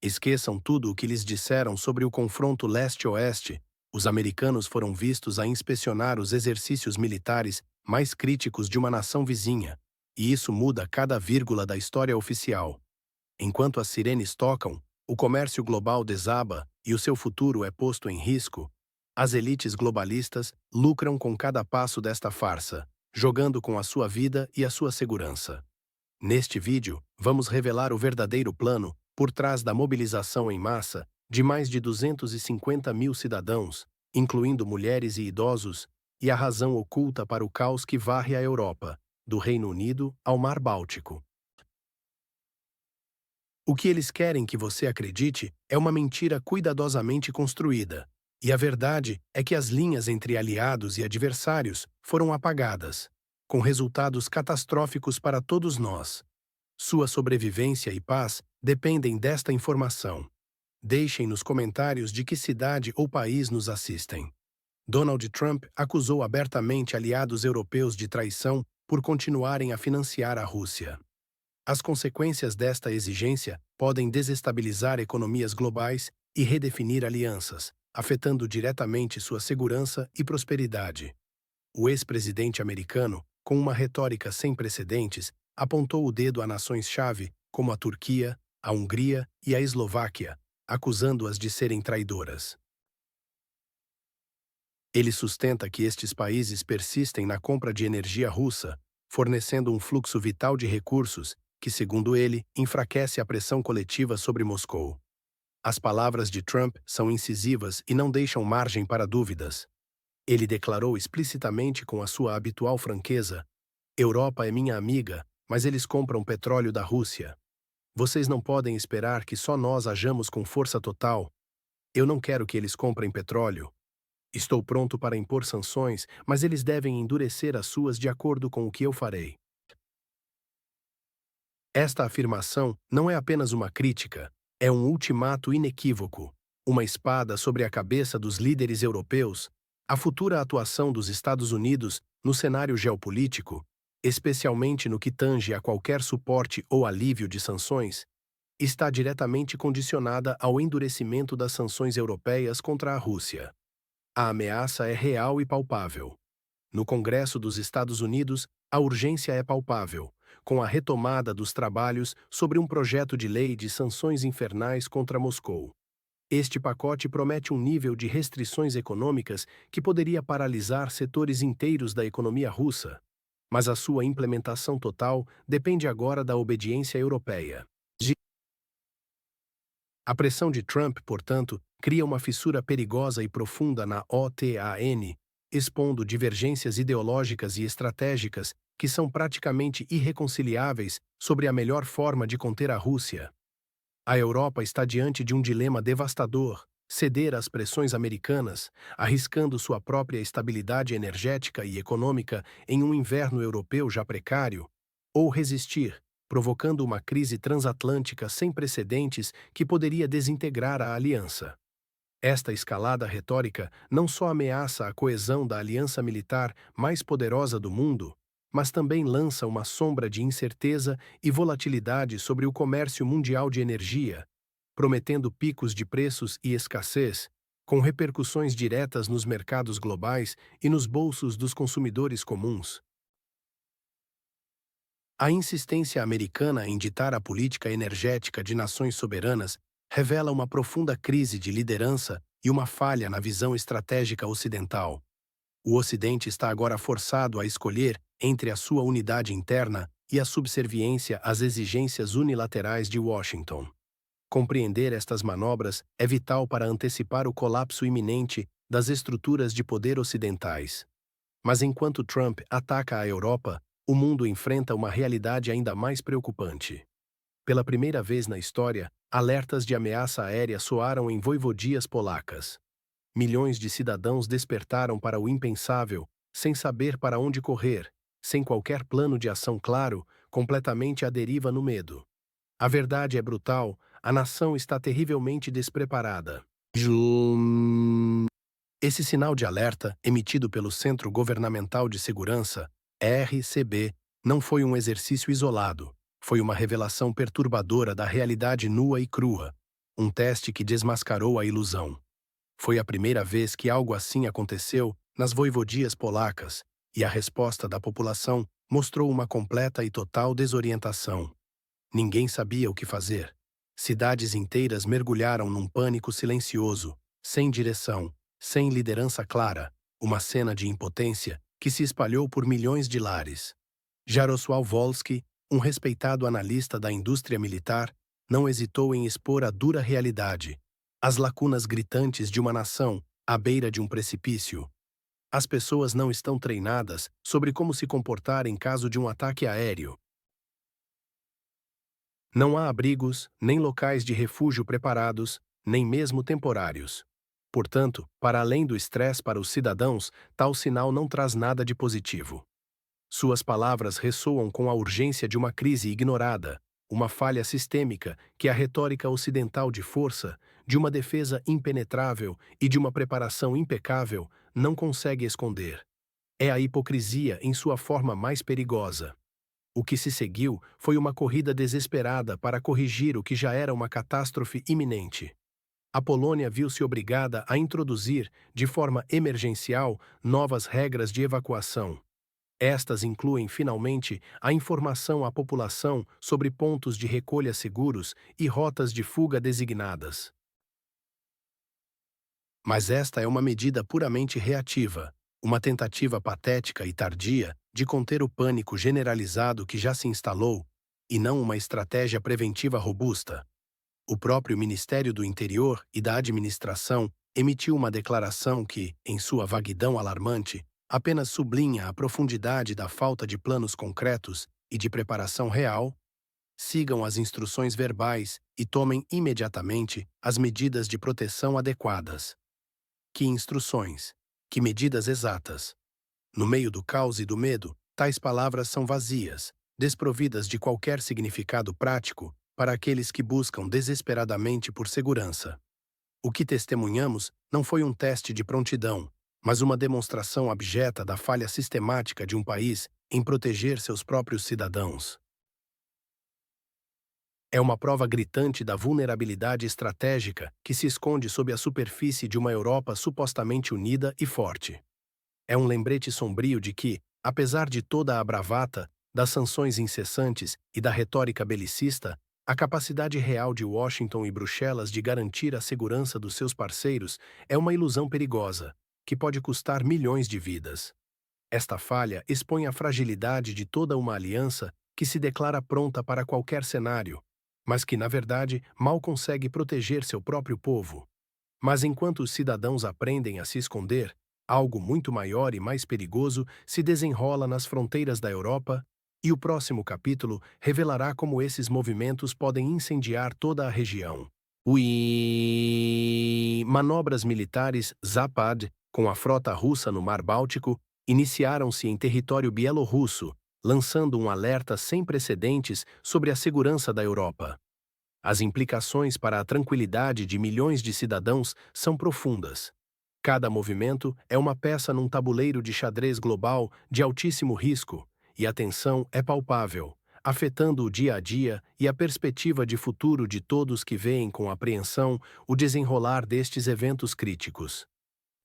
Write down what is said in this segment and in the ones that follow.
Esqueçam tudo o que lhes disseram sobre o confronto leste-oeste. Os americanos foram vistos a inspecionar os exercícios militares mais críticos de uma nação vizinha, e isso muda cada vírgula da história oficial. Enquanto as sirenes tocam, o comércio global desaba e o seu futuro é posto em risco, as elites globalistas lucram com cada passo desta farsa, jogando com a sua vida e a sua segurança. Neste vídeo, vamos revelar o verdadeiro plano por trás da mobilização em massa de mais de 250 mil cidadãos, incluindo mulheres e idosos, e a razão oculta para o caos que varre a Europa, do Reino Unido ao Mar Báltico. O que eles querem que você acredite é uma mentira cuidadosamente construída. E a verdade é que as linhas entre aliados e adversários foram apagadas, com resultados catastróficos para todos nós. Sua sobrevivência e paz dependem desta informação. Deixem nos comentários de que cidade ou país nos assistem. Donald Trump acusou abertamente aliados europeus de traição por continuarem a financiar a Rússia. As consequências desta exigência podem desestabilizar economias globais e redefinir alianças, afetando diretamente sua segurança e prosperidade. O ex-presidente americano, com uma retórica sem precedentes, apontou o dedo a nações-chave como a Turquia, a Hungria e a Eslováquia, acusando-as de serem traidoras. Ele sustenta que estes países persistem na compra de energia russa, fornecendo um fluxo vital de recursos que, segundo ele, enfraquece a pressão coletiva sobre Moscou. As palavras de Trump são incisivas e não deixam margem para dúvidas. Ele declarou explicitamente com a sua habitual franqueza: Europa é minha amiga, mas eles compram petróleo da Rússia. Vocês não podem esperar que só nós hajamos com força total. Eu não quero que eles comprem petróleo. Estou pronto para impor sanções, mas eles devem endurecer as suas de acordo com o que eu farei. Esta afirmação não é apenas uma crítica, é um ultimato inequívoco, uma espada sobre a cabeça dos líderes europeus. A futura atuação dos Estados Unidos no cenário geopolítico, especialmente no que tange a qualquer suporte ou alívio de sanções, está diretamente condicionada ao endurecimento das sanções europeias contra a Rússia. A ameaça é real e palpável. No Congresso dos Estados Unidos, a urgência é palpável, com a retomada dos trabalhos sobre um projeto de lei de sanções infernais contra Moscou. Este pacote promete um nível de restrições econômicas que poderia paralisar setores inteiros da economia russa, mas a sua implementação total depende agora da obediência europeia. A pressão de Trump, portanto, cria uma fissura perigosa e profunda na OTAN, expondo divergências ideológicas e estratégicas que são praticamente irreconciliáveis sobre a melhor forma de conter a Rússia. A Europa está diante de um dilema devastador: ceder às pressões americanas, arriscando sua própria estabilidade energética e econômica em um inverno europeu já precário, ou resistir, provocando uma crise transatlântica sem precedentes que poderia desintegrar a aliança. Esta escalada retórica não só ameaça a coesão da aliança militar mais poderosa do mundo, mas também lança uma sombra de incerteza e volatilidade sobre o comércio mundial de energia, prometendo picos de preços e escassez, com repercussões diretas nos mercados globais e nos bolsos dos consumidores comuns. A insistência americana em ditar a política energética de nações soberanas revela uma profunda crise de liderança e uma falha na visão estratégica ocidental. O Ocidente está agora forçado a escolher entre a sua unidade interna e a subserviência às exigências unilaterais de Washington. Compreender estas manobras é vital para antecipar o colapso iminente das estruturas de poder ocidentais. Mas enquanto Trump ataca a Europa, o mundo enfrenta uma realidade ainda mais preocupante. Pela primeira vez na história, alertas de ameaça aérea soaram em voivodias polacas. Milhões de cidadãos despertaram para o impensável, sem saber para onde correr, sem qualquer plano de ação claro, completamente à deriva no medo. A verdade é brutal, a nação está terrivelmente despreparada. Esse sinal de alerta, emitido pelo Centro Governamental de Segurança, RCB, não foi um exercício isolado, foi uma revelação perturbadora da realidade nua e crua. um teste que desmascarou a ilusão. Foi a primeira vez que algo assim aconteceu nas voivodias polacas, e a resposta da população mostrou uma completa e total desorientação. Ninguém sabia o que fazer. Cidades inteiras mergulharam num pânico silencioso, sem direção, sem liderança clara, uma cena de impotência que se espalhou por milhões de lares. Jarosław Wolski, um respeitado analista da indústria militar, não hesitou em expor a dura realidade, as lacunas gritantes de uma nação à beira de um precipício. As pessoas não estão treinadas sobre como se comportar em caso de um ataque aéreo. Não há abrigos, nem locais de refúgio preparados, nem mesmo temporários. Portanto, para além do estresse para os cidadãos, tal sinal não traz nada de positivo. Suas palavras ressoam com a urgência de uma crise ignorada, uma falha sistêmica que a retórica ocidental de força, de uma defesa impenetrável e de uma preparação impecável não consegue esconder. É a hipocrisia em sua forma mais perigosa. O que se seguiu foi uma corrida desesperada para corrigir o que já era uma catástrofe iminente. A Polônia viu-se obrigada a introduzir, de forma emergencial, novas regras de evacuação. Estas incluem, finalmente, a informação à população sobre pontos de recolha seguros e rotas de fuga designadas. Mas esta é uma medida puramente reativa, uma tentativa patética e tardia de conter o pânico generalizado que já se instalou, e não uma estratégia preventiva robusta. O próprio Ministério do Interior e da Administração emitiu uma declaração que, em sua vaguidão alarmante, apenas sublinha a profundidade da falta de planos concretos e de preparação real. Sigam as instruções verbais e tomem imediatamente as medidas de proteção adequadas. Que instruções? Que medidas exatas? No meio do caos e do medo, tais palavras são vazias, desprovidas de qualquer significado prático para aqueles que buscam desesperadamente por segurança. O que testemunhamos não foi um teste de prontidão, mas uma demonstração abjeta da falha sistemática de um país em proteger seus próprios cidadãos. É uma prova gritante da vulnerabilidade estratégica que se esconde sob a superfície de uma Europa supostamente unida e forte. É um lembrete sombrio de que, apesar de toda a bravata, das sanções incessantes e da retórica belicista, a capacidade real de Washington e Bruxelas de garantir a segurança dos seus parceiros é uma ilusão perigosa, que pode custar milhões de vidas. Esta falha expõe a fragilidade de toda uma aliança que se declara pronta para qualquer cenário, mas que, na verdade, mal consegue proteger seu próprio povo. Mas enquanto os cidadãos aprendem a se esconder, algo muito maior e mais perigoso se desenrola nas fronteiras da Europa, e o próximo capítulo revelará como esses movimentos podem incendiar toda a região. Manobras militares Zapad, com a frota russa no Mar Báltico, iniciaram-se em território bielorrusso, lançando um alerta sem precedentes sobre a segurança da Europa. As implicações para a tranquilidade de milhões de cidadãos são profundas. Cada movimento é uma peça num tabuleiro de xadrez global de altíssimo risco, e a tensão é palpável, afetando o dia a dia e a perspectiva de futuro de todos que veem com apreensão o desenrolar destes eventos críticos.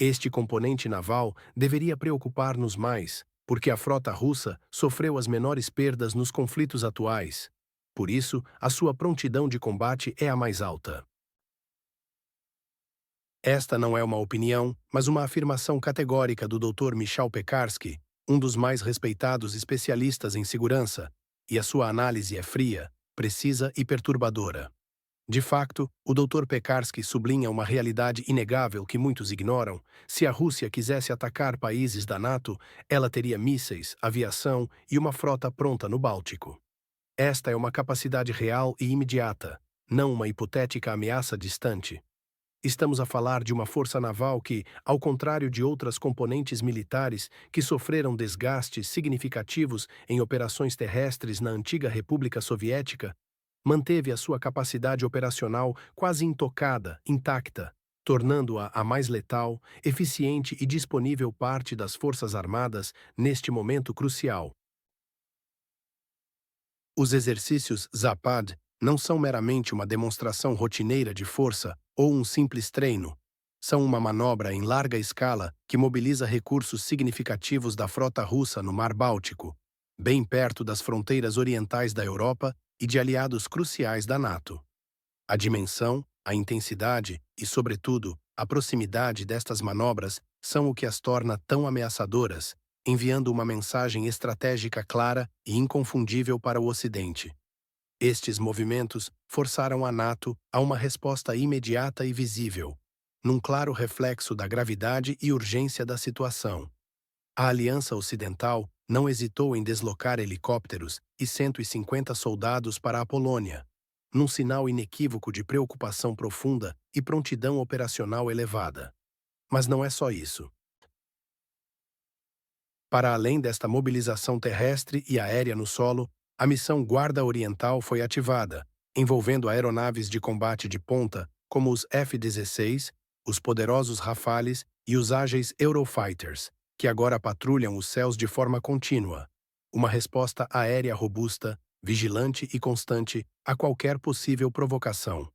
Este componente naval deveria preocupar-nos mais, porque a frota russa sofreu as menores perdas nos conflitos atuais. Por isso, a sua prontidão de combate é a mais alta. Esta não é uma opinião, mas uma afirmação categórica do Dr. Michał Pekarsky, um dos mais respeitados especialistas em segurança, e a sua análise é fria, precisa e perturbadora. De facto, o Dr. Pekarsky sublinha uma realidade inegável que muitos ignoram. Se a Rússia quisesse atacar países da NATO, ela teria mísseis, aviação e uma frota pronta no Báltico. Esta é uma capacidade real e imediata, não uma hipotética ameaça distante. Estamos a falar de uma força naval que, ao contrário de outras componentes militares que sofreram desgastes significativos em operações terrestres na antiga República Soviética, manteve a sua capacidade operacional quase intocada, intacta, tornando-a a mais letal, eficiente e disponível parte das Forças Armadas neste momento crucial. Os exercícios Zapad não são meramente uma demonstração rotineira de força ou um simples treino. São uma manobra em larga escala que mobiliza recursos significativos da frota russa no Mar Báltico, bem perto das fronteiras orientais da Europa e de aliados cruciais da NATO. A dimensão, a intensidade e, sobretudo, a proximidade destas manobras são o que as torna tão ameaçadoras, enviando uma mensagem estratégica clara e inconfundível para o Ocidente. Estes movimentos forçaram a NATO a uma resposta imediata e visível, num claro reflexo da gravidade e urgência da situação. A Aliança Ocidental não hesitou em deslocar helicópteros e 150 soldados para a Polônia, num sinal inequívoco de preocupação profunda e prontidão operacional elevada. Mas não é só isso. Para além desta mobilização terrestre e aérea no solo, a missão Guarda Oriental foi ativada, envolvendo aeronaves de combate de ponta, como os F-16, os poderosos Rafales e os ágeis Eurofighters, que agora patrulham os céus de forma contínua. Uma resposta aérea robusta, vigilante e constante a qualquer possível provocação.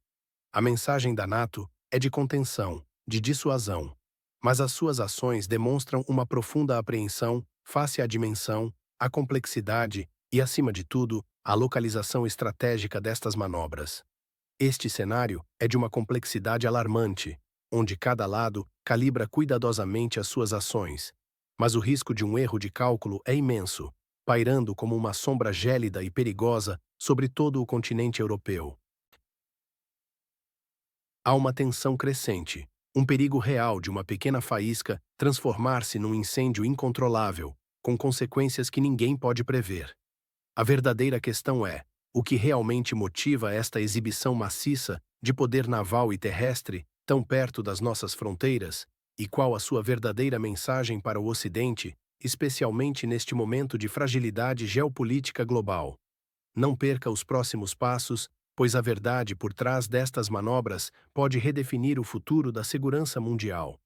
A mensagem da NATO é de contenção, de dissuasão. Mas as suas ações demonstram uma profunda apreensão face à dimensão, à complexidade e, acima de tudo, à localização estratégica destas manobras. Este cenário é de uma complexidade alarmante, onde cada lado calibra cuidadosamente as suas ações. Mas o risco de um erro de cálculo é imenso, pairando como uma sombra gélida e perigosa sobre todo o continente europeu. Há uma tensão crescente, um perigo real de uma pequena faísca transformar-se num incêndio incontrolável, com consequências que ninguém pode prever. A verdadeira questão é: o que realmente motiva esta exibição maciça de poder naval e terrestre tão perto das nossas fronteiras, e qual a sua verdadeira mensagem para o Ocidente, especialmente neste momento de fragilidade geopolítica global? Não perca os próximos passos, pois a verdade por trás destas manobras pode redefinir o futuro da segurança mundial.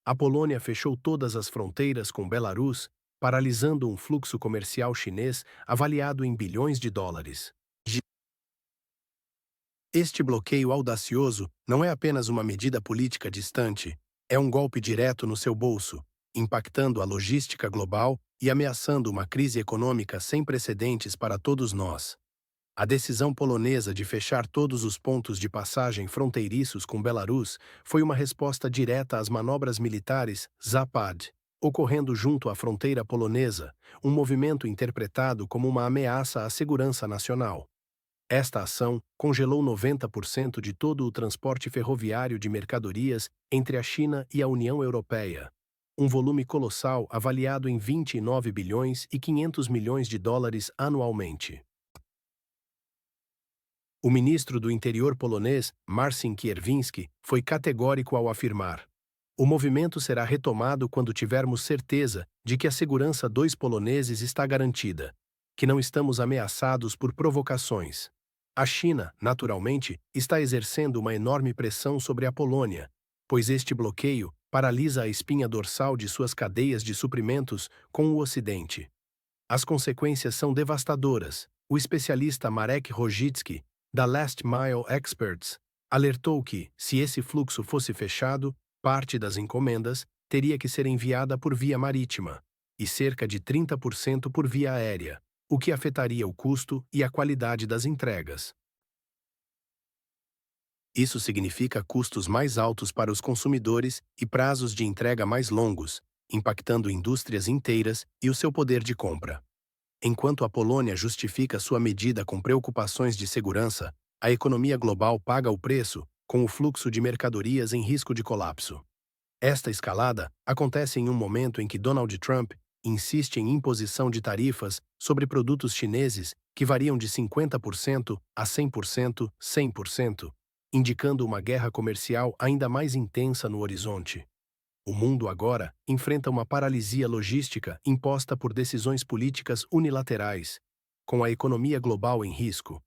A Polônia fechou todas as fronteiras com Belarus, paralisando um fluxo comercial chinês avaliado em bilhões de dólares. Este bloqueio audacioso não é apenas uma medida política distante, é um golpe direto no seu bolso, impactando a logística global e ameaçando uma crise econômica sem precedentes para todos nós. A decisão polonesa de fechar todos os pontos de passagem fronteiriços com Belarus foi uma resposta direta às manobras militares Zapad, ocorrendo junto à fronteira polonesa, um movimento interpretado como uma ameaça à segurança nacional. Esta ação congelou 90% de todo o transporte ferroviário de mercadorias entre a China e a União Europeia, um volume colossal avaliado em 29 bilhões e 500 milhões de dólares anualmente. O ministro do Interior polonês, Marcin Kierwiński, foi categórico ao afirmar: "O movimento será retomado quando tivermos certeza de que a segurança dos poloneses está garantida, que não estamos ameaçados por provocações." A China, naturalmente, está exercendo uma enorme pressão sobre a Polônia, pois este bloqueio paralisa a espinha dorsal de suas cadeias de suprimentos com o Ocidente. As consequências são devastadoras. O especialista Marek Rojicki, da Last Mile Experts, alertou que, se esse fluxo fosse fechado, parte das encomendas teria que ser enviada por via marítima, e cerca de 30% por via aérea, o que afetaria o custo e a qualidade das entregas. Isso significa custos mais altos para os consumidores e prazos de entrega mais longos, impactando indústrias inteiras e o seu poder de compra. Enquanto a Polônia justifica sua medida com preocupações de segurança, a economia global paga o preço, com o fluxo de mercadorias em risco de colapso. Esta escalada acontece em um momento em que Donald Trump insiste em imposição de tarifas sobre produtos chineses que variam de 50% a 100%, 100%, indicando uma guerra comercial ainda mais intensa no horizonte. O mundo agora enfrenta uma paralisia logística imposta por decisões políticas unilaterais, com a economia global em risco.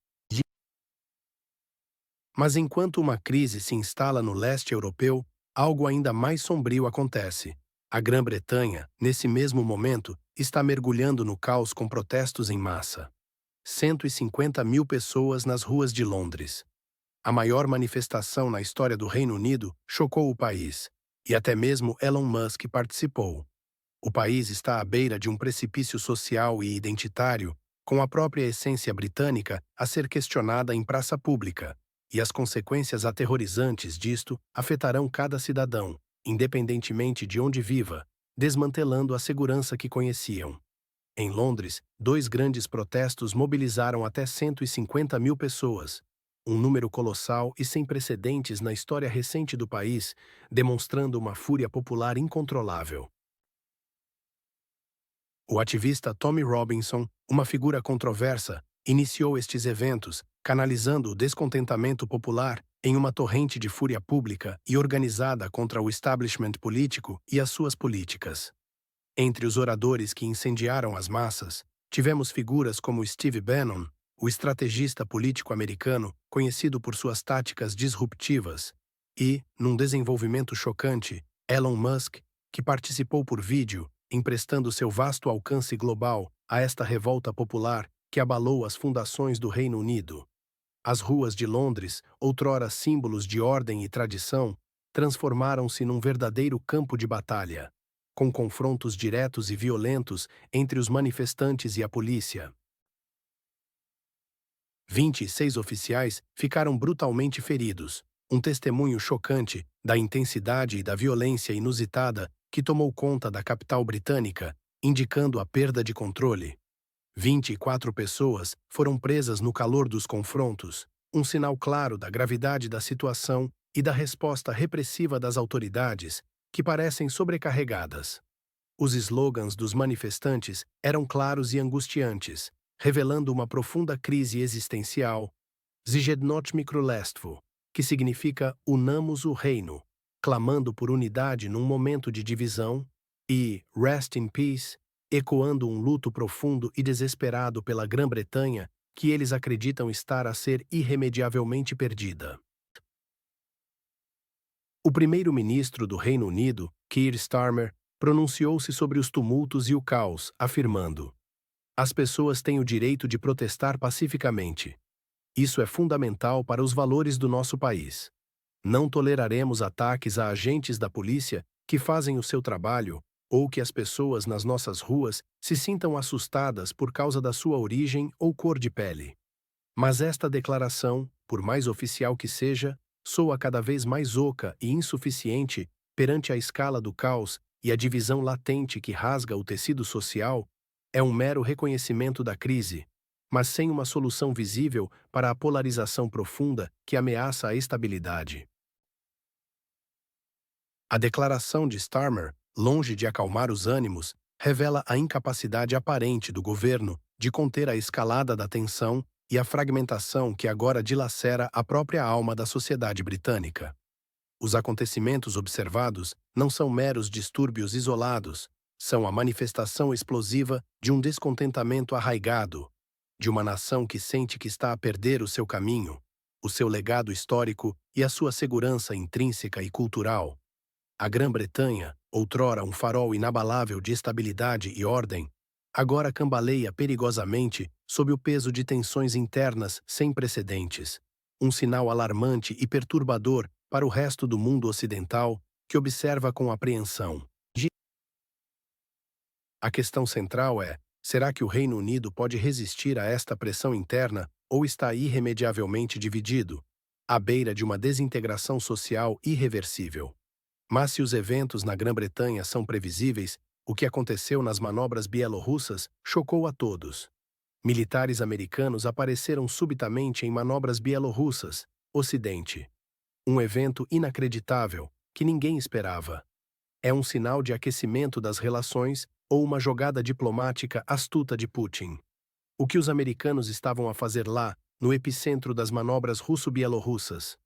Mas enquanto uma crise se instala no leste europeu, algo ainda mais sombrio acontece. A Grã-Bretanha, nesse mesmo momento, está mergulhando no caos com protestos em massa. 150 mil pessoas nas ruas de Londres. A maior manifestação na história do Reino Unido chocou o país, e até mesmo Elon Musk participou. O país está à beira de um precipício social e identitário, com a própria essência britânica a ser questionada em praça pública, e as consequências aterrorizantes disto afetarão cada cidadão, independentemente de onde viva, desmantelando a segurança que conheciam. Em Londres, 2 grandes protestos mobilizaram até 150 mil pessoas, um número colossal e sem precedentes na história recente do país, demonstrando uma fúria popular incontrolável. O ativista Tommy Robinson, uma figura controversa, iniciou estes eventos, canalizando o descontentamento popular em uma torrente de fúria pública e organizada contra o establishment político e as suas políticas. Entre os oradores que incendiaram as massas, tivemos figuras como Steve Bannon, o estrategista político americano conhecido por suas táticas disruptivas, e, num desenvolvimento chocante, Elon Musk, que participou por vídeo, emprestando seu vasto alcance global a esta revolta popular que abalou as fundações do Reino Unido. As ruas de Londres, outrora símbolos de ordem e tradição, transformaram-se num verdadeiro campo de batalha, com confrontos diretos e violentos entre os manifestantes e a polícia. 26 oficiais ficaram brutalmente feridos, um testemunho chocante da intensidade e da violência inusitada que tomou conta da capital britânica, indicando a perda de controle. 24 pessoas foram presas no calor dos confrontos, um sinal claro da gravidade da situação e da resposta repressiva das autoridades, que parecem sobrecarregadas. Os slogans dos manifestantes eram claros e angustiantes, revelando uma profunda crise existencial. Zjednoczmy Królestwo, que significa Unamos o Reino, clamando por unidade num momento de divisão, e Rest in Peace, ecoando um luto profundo e desesperado pela Grã-Bretanha, que eles acreditam estar a ser irremediavelmente perdida. O primeiro-ministro do Reino Unido, Keir Starmer, pronunciou-se sobre os tumultos e o caos, afirmando: "As pessoas têm o direito de protestar pacificamente. Isso é fundamental para os valores do nosso país. Não toleraremos ataques a agentes da polícia que fazem o seu trabalho ou que as pessoas nas nossas ruas se sintam assustadas por causa da sua origem ou cor de pele." Mas esta declaração, por mais oficial que seja, soa cada vez mais oca e insuficiente perante a escala do caos e a divisão latente que rasga o tecido social. É um mero reconhecimento da crise, mas sem uma solução visível para a polarização profunda que ameaça a estabilidade. A declaração de Starmer, longe de acalmar os ânimos, revela a incapacidade aparente do governo de conter a escalada da tensão e a fragmentação que agora dilacera a própria alma da sociedade britânica. Os acontecimentos observados não são meros distúrbios isolados, são a manifestação explosiva de um descontentamento arraigado, de uma nação que sente que está a perder o seu caminho, o seu legado histórico e a sua segurança intrínseca e cultural. A Grã-Bretanha, outrora um farol inabalável de estabilidade e ordem, agora cambaleia perigosamente sob o peso de tensões internas sem precedentes, um sinal alarmante e perturbador para o resto do mundo ocidental, que observa com apreensão. A questão central é: será que o Reino Unido pode resistir a esta pressão interna ou está irremediavelmente dividido, à beira de uma desintegração social irreversível? Mas se os eventos na Grã-Bretanha são previsíveis, o que aconteceu nas manobras bielorrussas chocou a todos. Militares americanos apareceram subitamente em manobras bielorrussas, Ocidente. Um evento inacreditável, que ninguém esperava. É um sinal de aquecimento das relações ou uma jogada diplomática astuta de Putin. O que os americanos estavam a fazer lá, no epicentro das manobras russo-bielorrussas?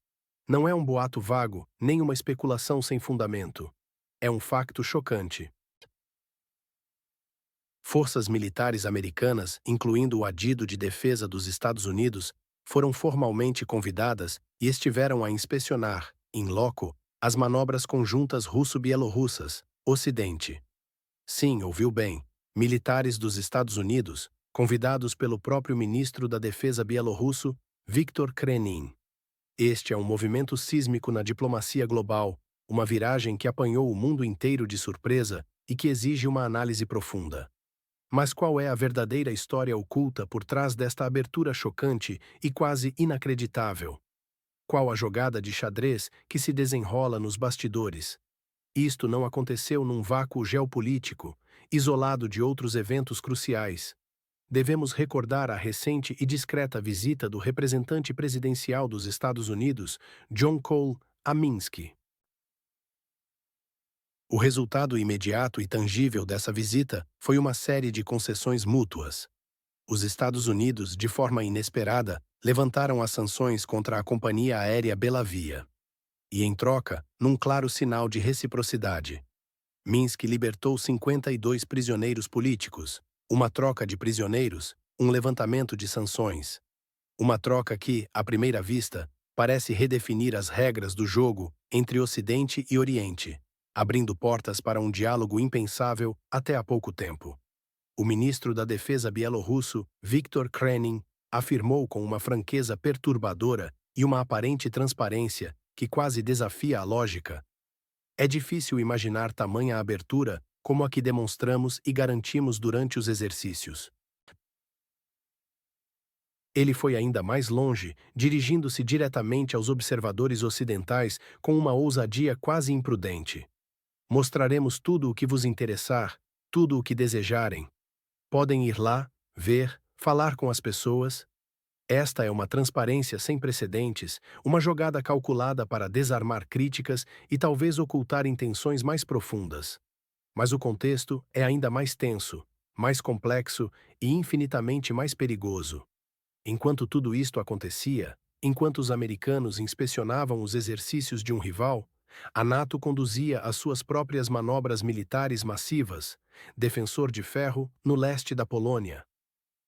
Não é um boato vago, nem uma especulação sem fundamento. É um facto chocante. Forças militares americanas, incluindo o Adido de Defesa dos Estados Unidos, foram formalmente convidadas e estiveram a inspecionar, in loco, as manobras conjuntas russo-bielorrussas, Ocidente. Sim, ouviu bem, militares dos Estados Unidos, convidados pelo próprio ministro da Defesa bielorrusso, Viktor Krenin. Este é um movimento sísmico na diplomacia global, uma viragem que apanhou o mundo inteiro de surpresa e que exige uma análise profunda. Mas qual é a verdadeira história oculta por trás desta abertura chocante e quase inacreditável? Qual a jogada de xadrez que se desenrola nos bastidores? Isto não aconteceu num vácuo geopolítico, isolado de outros eventos cruciais. Devemos recordar a recente e discreta visita do representante presidencial dos Estados Unidos, John Cole, a Minsk. O resultado imediato e tangível dessa visita foi uma série de concessões mútuas. Os Estados Unidos, de forma inesperada, levantaram as sanções contra a companhia aérea Belavia. E, em troca, num claro sinal de reciprocidade, Minsk libertou 52 prisioneiros políticos, uma troca de prisioneiros, um levantamento de sanções. Uma troca que, à primeira vista, parece redefinir as regras do jogo entre Ocidente e Oriente, abrindo portas para um diálogo impensável até há pouco tempo. O ministro da Defesa bielorrusso, Viktor Krenin, afirmou com uma franqueza perturbadora e uma aparente transparência que quase desafia a lógica: é difícil imaginar tamanha abertura como a que demonstramos e garantimos durante os exercícios. Ele foi ainda mais longe, dirigindo-se diretamente aos observadores ocidentais com uma ousadia quase imprudente. Mostraremos tudo o que vos interessar, tudo o que desejarem. Podem ir lá, ver, falar com as pessoas. Esta é uma transparência sem precedentes, uma jogada calculada para desarmar críticas e talvez ocultar intenções mais profundas. Mas o contexto é ainda mais tenso, mais complexo e infinitamente mais perigoso. Enquanto tudo isto acontecia, enquanto os americanos inspecionavam os exercícios de um rival, a NATO conduzia as suas próprias manobras militares massivas, defensor de ferro, no leste da Polônia.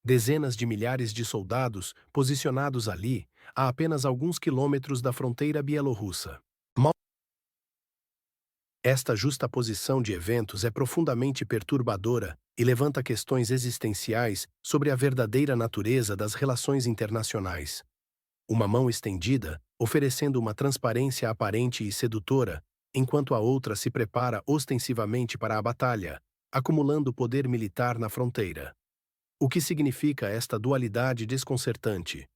Dezenas de milhares de soldados posicionados ali, a apenas alguns quilômetros da fronteira bielorrussa. Esta justaposição de eventos é profundamente perturbadora e levanta questões existenciais sobre a verdadeira natureza das relações internacionais. Uma mão estendida, oferecendo uma transparência aparente e sedutora, enquanto a outra se prepara ostensivamente para a batalha, acumulando poder militar na fronteira. O que significa esta dualidade desconcertante?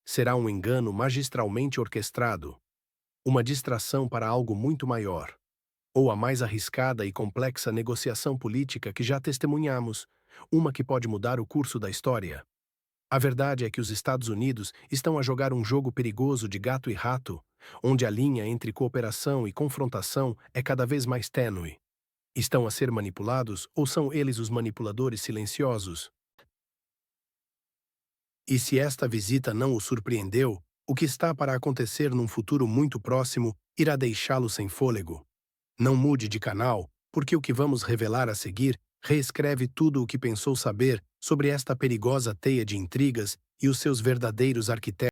Será um engano magistralmente orquestrado? Uma distração para algo muito maior? Ou a mais arriscada e complexa negociação política que já testemunhamos, uma que pode mudar o curso da história? A verdade é que os Estados Unidos estão a jogar um jogo perigoso de gato e rato, onde a linha entre cooperação e confrontação é cada vez mais tênue. Estão a ser manipulados ou são eles os manipuladores silenciosos? E se esta visita não o surpreendeu, o que está para acontecer num futuro muito próximo irá deixá-lo sem fôlego. Não mude de canal, porque o que vamos revelar a seguir reescreve tudo o que pensou saber sobre esta perigosa teia de intrigas e os seus verdadeiros arquitetos.